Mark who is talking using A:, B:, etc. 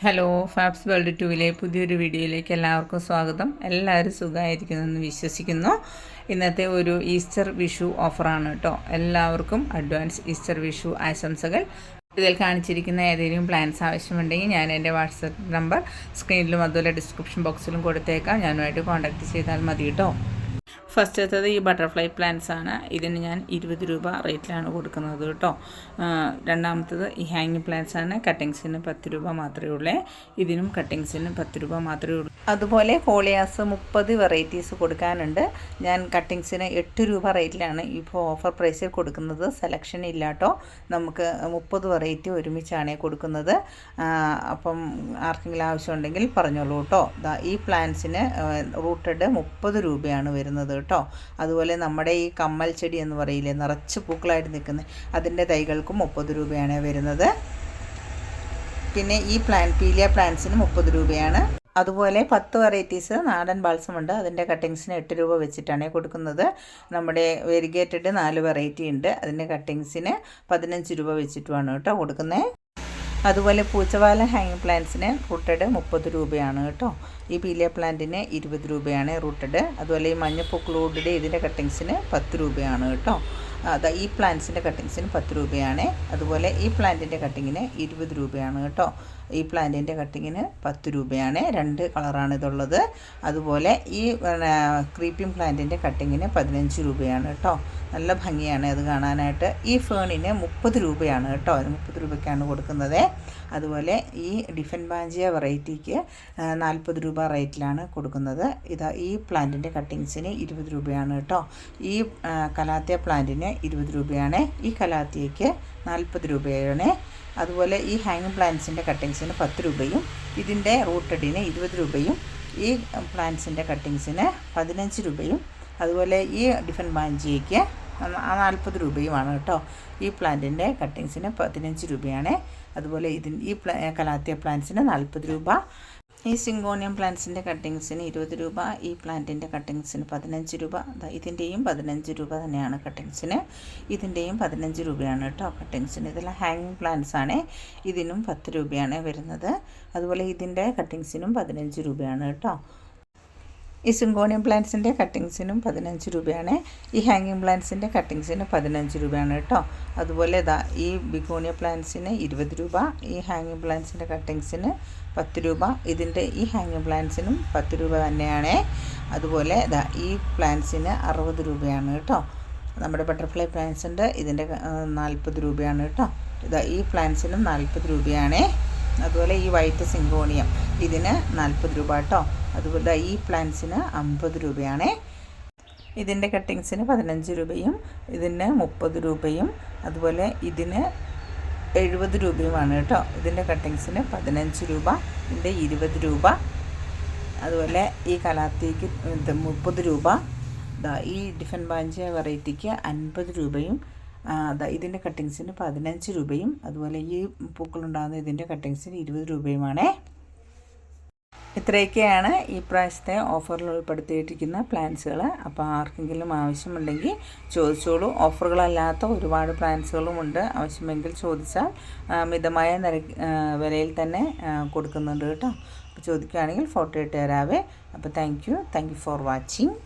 A: Hello Fab's world 2 പുതിയൊരു വീഡിയോയിലേക്ക് എല്ലാവർക്കും സ്വാഗതം. എല്ലാവരും സുഖമായിരിക്കുന്നെന്ന് വിശ്വസിക്കുന്നു. ഇന്നത്തെ ഒരു ഈസ്റ്റർ വിഷു ഓഫറാണ് കേട്ടോ. എല്ലാവർക്കും അഡ്വാൻസ് ഈസ്റ്റർ വിഷു ആശംസകൾ. ഇതിൽ കാണിച്ചിരിക്കുന്ന ഏതെങ്കിലും പ്ലാൻസ് ആവശ്യമുണ്ടെങ്കിൽ ഞാൻ എൻ്റെ വാട്സപ്പ് നമ്പർ സ്ക്രീനിലും അതുപോലെ ഡിസ്ക്രിപ്ഷൻ ബോക്സിലും കൊടുത്തേക്കാം. ഞാനുമായിട്ട് കോൺടാക്റ്റ് ചെയ്താൽ മതി കേട്ടോ. ഫസ്റ്റത്തത് ഈ ബട്ടർഫ്ലൈ പ്ലാന്റ്സ് ആണ്. ഇതിന് ഞാൻ 20 രൂപ റേറ്റിലാണ് കൊടുക്കുന്നത് കേട്ടോ. രണ്ടാമത്തത് ഈ ഹാങ്ങിങ് പ്ലാന്റ്സ് ആണ്. കട്ടിങ്സിന് 10 രൂപ മാത്രമേ ഉള്ളൂ. ഇതിനും കട്ടിങ്സിന് 10 രൂപ മാത്രമേ ഉള്ളൂ. അതുപോലെ ഫോളിയാസ് 30 വെറൈറ്റീസ് കൊടുക്കാനുണ്ട്. ഞാൻ കട്ടിങ്സിന് 8 രൂപ റേറ്റിലാണ് ഇപ്പോൾ ഓഫർ പ്രൈസിൽ കൊടുക്കുന്നത്. സെലക്ഷൻ ഇല്ല കേട്ടോ. നമുക്ക് 30 വെറൈറ്റി ഒരുമിച്ചാണ് കൊടുക്കുന്നത്. അപ്പം ആർക്കെങ്കിലും ആവശ്യമുണ്ടെങ്കിൽ പറഞ്ഞോളൂ കേട്ടോ. ഈ പ്ലാന്റ്സിന് റൂട്ടഡ് 30 രൂപയാണ് വരുന്നത് കേട്ടോ. അതുപോലെ നമ്മുടെ ഈ കമ്മൽ ചെടി എന്ന് പറയില്ലേ, നിറച്ച് പൂക്കളായിട്ട് നിൽക്കുന്നത്, അതിൻ്റെ തൈകൾക്കും 30 രൂപയാണ് വരുന്നത്. പിന്നെ ഈ പീലിയ പ്ലാന്റ്സിന് 30 രൂപയാണ്. അതുപോലെ 10 വെറൈറ്റീസ് നാടൻ ബാൾസമുണ്ട്. അതിൻ്റെ കട്ടിങ്സിന് 8 രൂപ വെച്ചിട്ടാണ് കൊടുക്കുന്നത്. നമ്മുടെ വെരിഗേറ്റഡ് 4 വെറൈറ്റി ഉണ്ട്. അതിൻ്റെ കട്ടിങ്സിന് 15 രൂപ വെച്ചിട്ടുമാണ് കേട്ടോ കൊടുക്കുന്നത്. അതുപോലെ പൂച്ചവാല ഹാങ്ങിങ് പ്ലാന്റ്സിന് റൂട്ടഡ് 30 രൂപയാണ് കേട്ടോ. ഈ പീലിയ പ്ലാന്റിന് 20 രൂപയാണ് റൂട്ടഡ്. അതുപോലെ ഈ മഞ്ഞപ്പൂക്കളോടെ ഇതിൻ്റെ കട്ടിങ്സിന് 10 രൂപയാണ് കേട്ടോ. ഈ പ്ലാന്റ്സിൻ്റെ കട്ടിങ്സിന് 10 രൂപയാണ്. അതുപോലെ ഈ പ്ലാന്റിൻ്റെ കട്ടിങ്ങിന് 20 രൂപയാണ് കേട്ടോ. ഈ പ്ലാന്റിൻ്റെ കട്ടിങ്ങിന് 10 രൂപയാണ്. 2 കളറാണ് ഇതുള്ളത്. അതുപോലെ ഈ ക്രീപ്പിംഗ് പ്ലാന്റിൻ്റെ കട്ടിങ്ങിന് 15 രൂപയാണ് കേട്ടോ. നല്ല ഭംഗിയാണ് അത് കാണാനായിട്ട്. ഈ ഫേണിന് 30 രൂപയാണ് കേട്ടോ. 30 രൂപയ്ക്കാണ് കൊടുക്കുന്നത്. അതുപോലെ ഈ ഡിഫൻബാഞ്ചിയ വെറൈറ്റിക്ക് 40 രൂപ റേറ്റിലാണ് കൊടുക്കുന്നത്. ഈ പ്ലാന്റിൻ്റെ കട്ടിങ്സിന് 20 രൂപയാണ് കേട്ടോ. ഈ കലാത്തിയ പ്ലാന്റിന് 20 രൂപയാണ്. ഈ കലാത്തിയയ്ക്ക് 40 രൂപയാണ്. അതുപോലെ ഈ ഹാങ്ങിങ് പ്ലാന്റ്സിൻ്റെ കട്ടിങ്സിന് 10 രൂപയും ഇതിൻ്റെ റൂട്ടഡിന് 20 രൂപയും ഈ പ്ലാന്റ്സിൻ്റെ കട്ടിങ്സിന് 15 രൂപയും അതുപോലെ ഈ ഡിഫൻബാഞ്ചിയയ്ക്ക് 40 രൂപയുമാണ് കേട്ടോ. ഈ പ്ലാന്റിൻ്റെ കട്ടിങ്സിന് 15 രൂപയാണ്. അതുപോലെ ഈ കലാത്തിയ പ്ലാന്റ്സിന് 40 രൂപ. ഈ സിങ്കോണിയം പ്ലാന്റ്സിൻ്റെ കട്ടിങ്സിന് 20 രൂപ. ഈ പ്ലാന്റിൻ്റെ കട്ടിങ്സിന് 15 രൂപ. ഇതിൻ്റെയും 15 രൂപ തന്നെയാണ് കട്ടിങ്സിന്. ഇതിൻ്റെയും 15 രൂപയാണ് കേട്ടോ കട്ടിങ്സിന്. ഇതെല്ലാം ഹാങ്ങിങ് പ്ലാന്റ്സ് ആണ്. ഇതിനും 10 രൂപയാണ് വരുന്നത്. അതുപോലെ ഇതിൻ്റെ കട്ടിങ്സിനും 15 രൂപയാണ് കേട്ടോ. ഈ സിങ്കോണിയം പ്ലാന്റ്സിൻ്റെ കട്ടിങ്സിനും 15 രൂപയാണ്. ഈ ഹാങ്ങിങ് പ്ലാന്റ്സിൻ്റെ കട്ടിങ്സിന് 15 രൂപയാണ് കേട്ടോ. അതുപോലെ ഈ ബിഗോണിയ പ്ലാന്റ്സിന് 20 രൂപ. ഈ ഹാങ്ങിങ് പ്ലാന്റ്സിൻ്റെ കട്ടിങ്സിന് 10 രൂപ. ഇതിൻ്റെ ഈ ഹാങ്ങിങ് പ്ലാന്റ്സിനും 10 രൂപ തന്നെയാണ്. അതുപോലെ ഈ പ്ലാന്റ്സിന് 60 രൂപയാണ് കേട്ടോ. നമ്മുടെ ബട്ടർഫ്ലൈ പ്ലാന്റ്സ് ഉണ്ട്. ഇതിൻ്റെ 40 രൂപയാണ് കേട്ടോ. ഈ പ്ലാന്റ്സിനും 40 രൂപയാണ്. അതുപോലെ ഈ വൈറ്റ് സിങ്കോണിയം ഇതിന് 40 രൂപ കേട്ടോ. അതുപോലെ ഈ പ്ലാന്റ്സിന് 50 രൂപയാണ്. ഇതിൻ്റെ കട്ടിങ്സിന് 15 രൂപയും ഇതിന് 30 രൂപയും അതുപോലെ ഇതിന് 70 രൂപയുമാണ് കേട്ടോ. ഇതിൻ്റെ കട്ടിങ്സിന് 15 രൂപ, ഇതിൻ്റെ 20 രൂപ. അതുപോലെ ഈ കലാത്തിക്ക് 30 രൂപ. ഈ ഡിഫൻബാഞ്ചിയ വെറൈറ്റിക്ക് 50 രൂപയും ഇതിൻ്റെ കട്ടിങ്സിന് 15 രൂപയും അതുപോലെ ഈ പൂക്കളുണ്ടാകുന്ന ഇതിൻ്റെ കട്ടിങ്സിന് 20 രൂപയുമാണ്. ഇത്രയൊക്കെയാണ് ഈ പ്രാവശ്യത്തെ ഓഫറിൽ ഉൾപ്പെടുത്തിയിരിക്കുന്ന പ്ലാൻസുകൾ. അപ്പോൾ ആർക്കെങ്കിലും ആവശ്യമുണ്ടെങ്കിൽ ചോദിച്ചോളൂ. ഓഫറുകളല്ലാത്ത ഒരുപാട് പ്ലാൻസുകളുമുണ്ട്. ആവശ്യമെങ്കിൽ ചോദിച്ചാൽ മിതമായ വിലയിൽ തന്നെ കൊടുക്കുന്നുണ്ട് കേട്ടോ. അപ്പോൾ ചോദിക്കുകയാണെങ്കിൽ ഫോട്ടോ ഇട്ട് തരാവേ. അപ്പോൾ താങ്ക് യു ഫോർ വാച്ചിങ്.